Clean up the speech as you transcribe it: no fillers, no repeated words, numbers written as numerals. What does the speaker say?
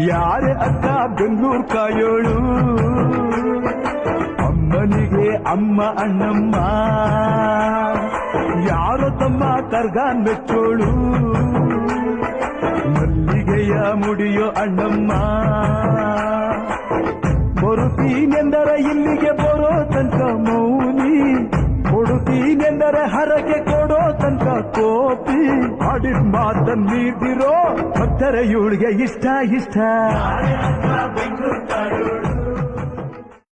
ಯಾರೇ ಅಕ್ಕ ಬೆಂಗಳೂರು ಕಾಯೋಳು ಅಮ್ಮನಿಗೆ ಅಮ್ಮ ಅಣ್ಣಮ್ಮ ಯಾರೋ ತಮ್ಮ ಕರ್ಗಾನ್ ಮೆಚ್ಚೋಳು ಮಲ್ಲಿಗೆಯ ಮುಡಿಯೋ ಅಣ್ಣಮ್ಮ ಬರುತ್ತೀನೆಂದರೆ ಇಲ್ಲಿಗೆ ಬರೋ ತನಕ ಮೌನಿ ಕೊಡುತ್ತೀನೆಂದರೆ ಹರಕೆ ಕೊಡೋ ತನಕ ಕೋಪಿ ಆಡಿದ ಮಾತನ್ನು ನೀಡಿರೋ ಭಕ್ತರ ಇವಳಿಗೆ ಇಷ್ಟ ಇಷ್ಟ.